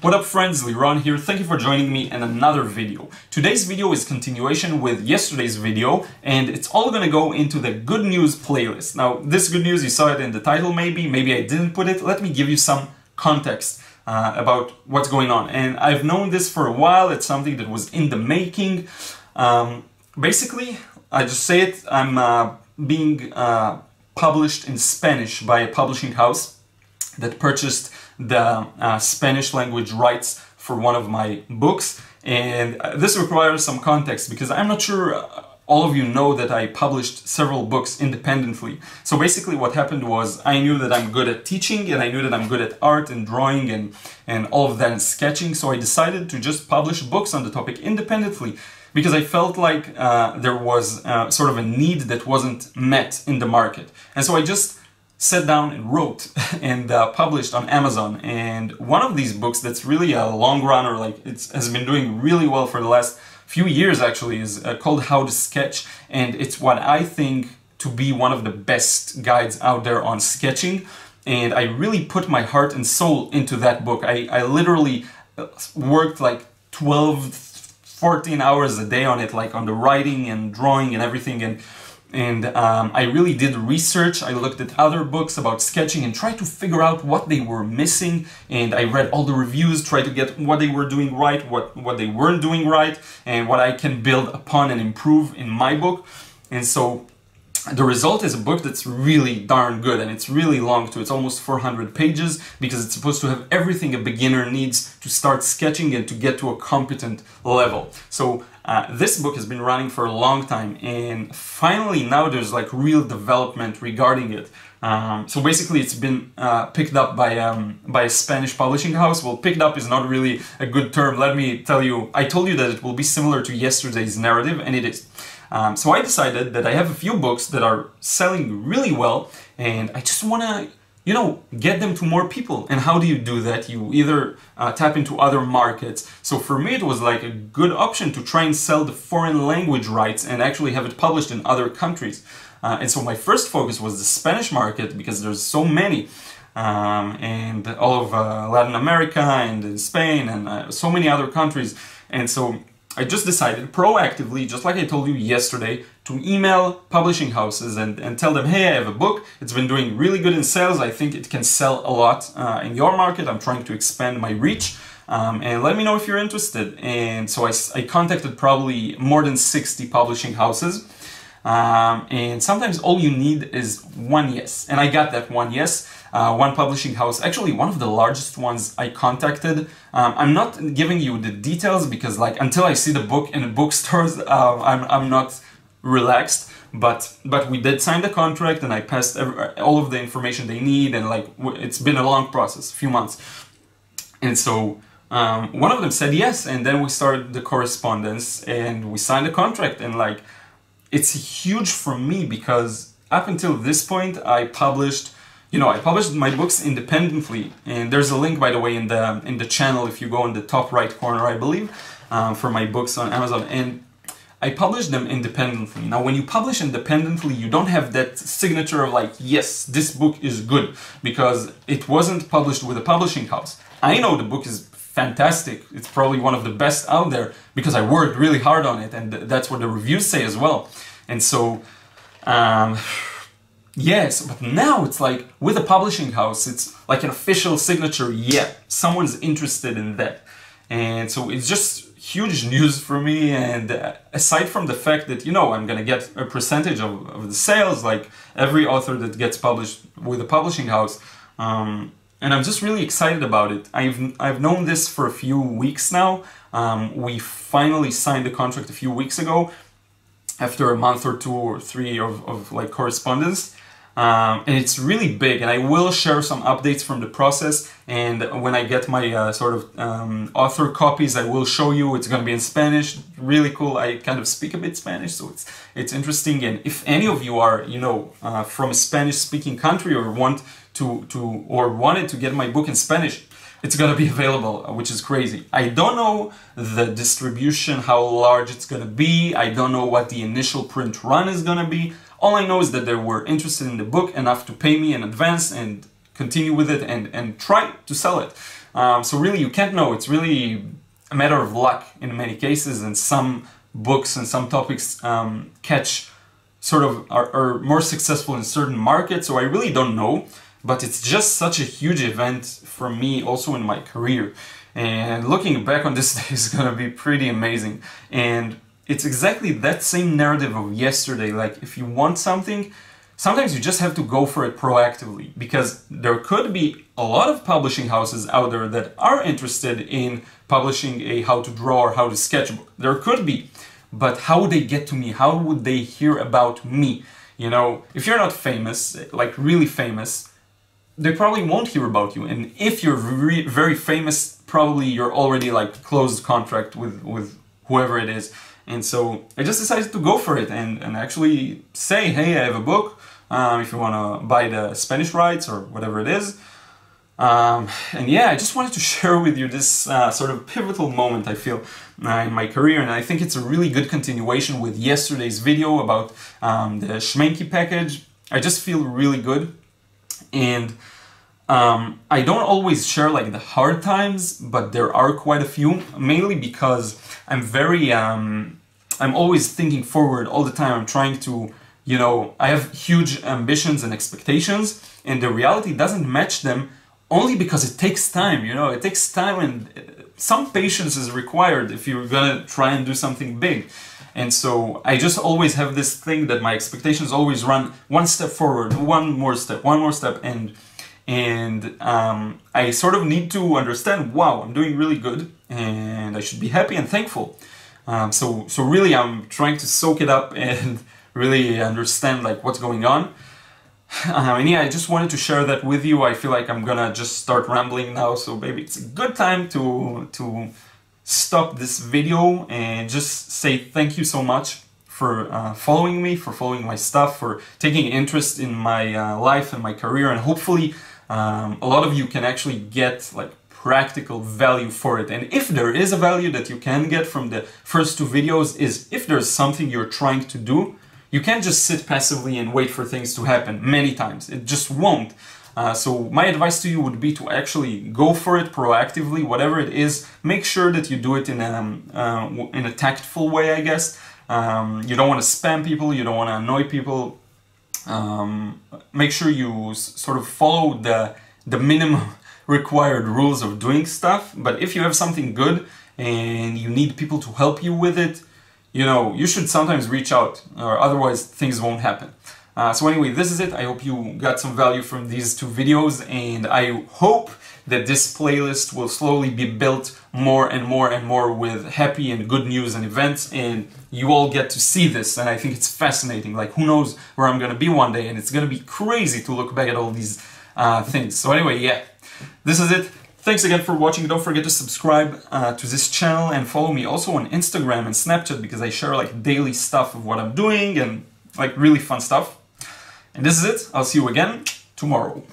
What up friends, Liron here, thank you for joining me in another video. Today's video is continuation with yesterday's video and it's all gonna go into the good news playlist. Now this good news, you saw it in the title maybe I didn't put it. Let me give you some context about what's going on. And I've known this for a while, it's something that was in the making. Basically, I just say it, I'm being published in Spanish by a publishing house that purchased the Spanish language rights for one of my books, and this requires some context because I'm not sure all of you know that I published several books independently. So basically what happened was I knew that I'm good at teaching and I knew that I'm good at art and drawing and all of that and sketching, so I decided to just publish books on the topic independently because I felt like there was sort of a need that wasn't met in the market. And so I just sat down and wrote and published on Amazon. And one of these books that's really a long runner, like it has been doing really well for the last few years actually, is called How to Sketch. And it's what I think to be one of the best guides out there on sketching. And I really put my heart and soul into that book. I literally worked like 14 hours a day on it, like on the writing and drawing and everything. And I really did research. I looked at other books about sketching and tried to figure out what they were missing. And I read all the reviews, tried to get what they were doing right, what they weren't doing right, and what I can build upon and improve in my book. And so the result is a book that's really darn good, and it's really long too. It's almost 400 pages because it's supposed to have everything a beginner needs to start sketching and to get to a competent level. So this book has been running for a long time, and finally now there's like real development regarding it. So basically it's been picked up by a Spanish publishing house. Well, picked up is not really a good term. Let me tell you, I told you that it will be similar to yesterday's narrative, and it is. So I decided that I have a few books that are selling really well, and I just want to, you know, get them to more people. And how do you do that? You either tap into other markets. So for me, it was like a good option to try and sell the foreign language rights and actually have it published in other countries. And so my first focus was the Spanish market because there's so many. And all of Latin America and in Spain and so many other countries. And so I just decided proactively, just like I told you yesterday, to email publishing houses and tell them, hey, I have a book, it's been doing really good in sales, I think it can sell a lot in your market, I'm trying to expand my reach, and let me know if you're interested. And so I contacted probably more than 60 publishing houses, and sometimes all you need is one yes, and I got that one yes. One publishing house, actually one of the largest ones I contacted. I'm not giving you the details because like until I see the book in the bookstores, I'm not relaxed, but we did sign the contract and I passed all of the information they need, and like it's been a long process, a few months. And so one of them said yes, and then we started the correspondence and we signed the contract, and like it's huge for me because up until this point I published my books independently, and there's a link, by the way, in the channel if you go in the top right corner, I believe, for my books on Amazon, and I published them independently. Now, when you publish independently, you don't have that signature of like, yes, this book is good, because it wasn't published with a publishing house. I know the book is fantastic. It's probably one of the best out there because I worked really hard on it, and that's what the reviews say as well. And so, yes, but now it's like with a publishing house, it's like an official signature, yeah, someone's interested in that. And so it's just huge news for me, and aside from the fact that, you know, I'm gonna get a percentage of the sales like every author that gets published with a publishing house, and I'm just really excited about it. I've known this for a few weeks now. We finally signed the contract a few weeks ago after a month or 2 or 3 of like correspondence. And it's really big, and I will share some updates from the process, and when I get my author copies, I will show you. It's going to be in Spanish, really cool. I kind of speak a bit Spanish, so it's interesting. And if any of you are, you know, from a Spanish-speaking country or wanted to get my book in Spanish, it's gonna be available, which is crazy. I don't know the distribution, how large it's gonna be. I don't know what the initial print run is gonna be. All I know is that they were interested in the book enough to pay me in advance and continue with it and try to sell it. So really, you can't know. It's really a matter of luck in many cases, and some books and some topics catch sort of are more successful in certain markets. So I really don't know, but it's just such a huge event for me also in my career. And looking back on this day is gonna be pretty amazing. And it's exactly that same narrative of yesterday. Like, if you want something, sometimes you just have to go for it proactively, because there could be a lot of publishing houses out there that are interested in publishing a how to draw or how to sketch book. There could be, but how would they get to me? How would they hear about me? You know, if you're not famous, like really famous, they probably won't hear about you. And if you're very famous, probably you're already like closed contract with whoever it is. And so I just decided to go for it and actually say, hey, I have a book. If you want to buy the Spanish rights or whatever it is. And yeah, I just wanted to share with you this sort of pivotal moment I feel in my career. And I think it's a really good continuation with yesterday's video about the Schmenke package. I just feel really good. And I don't always share like the hard times, but there are quite a few, mainly because I'm very, I'm always thinking forward all the time. I'm trying to, you know, I have huge ambitions and expectations, and the reality doesn't match them only because it takes time, you know, it takes time, and some patience is required if you're gonna try and do something big. And so I just always have this thing that my expectations always run one step forward, one more step, and I sort of need to understand, wow, I'm doing really good, and I should be happy and thankful. So really I'm trying to soak it up and really understand like what's going on. And yeah, I just wanted to share that with you. I feel like I'm gonna just start rambling now, so maybe it's a good time to stop this video and just say thank you so much for following me, for following my stuff, for taking interest in my life and my career, and hopefully a lot of you can actually get like practical value for it. And if there is a value that you can get from the first two videos, is if there's something you're trying to do, you can't just sit passively and wait for things to happen many times. It just won't. So my advice to you would be to actually go for it proactively, whatever it is. Make sure that you do it in a tactful way, I guess. You don't want to spam people, you don't want to annoy people. Make sure you sort of follow the minimum required rules of doing stuff. But if you have something good and you need people to help you with it, you know, you should sometimes reach out, or otherwise things won't happen. So anyway, this is it. I hope you got some value from these two videos, and I hope that this playlist will slowly be built more and more and more with happy and good news and events, and you all get to see this, and I think it's fascinating. Like, who knows where I'm gonna be one day, and it's gonna be crazy to look back at all these things. So anyway, yeah, this is it. Thanks again for watching. Don't forget to subscribe to this channel and follow me also on Instagram and Snapchat, because I share like daily stuff of what I'm doing and like really fun stuff. And this is it. I'll see you again tomorrow.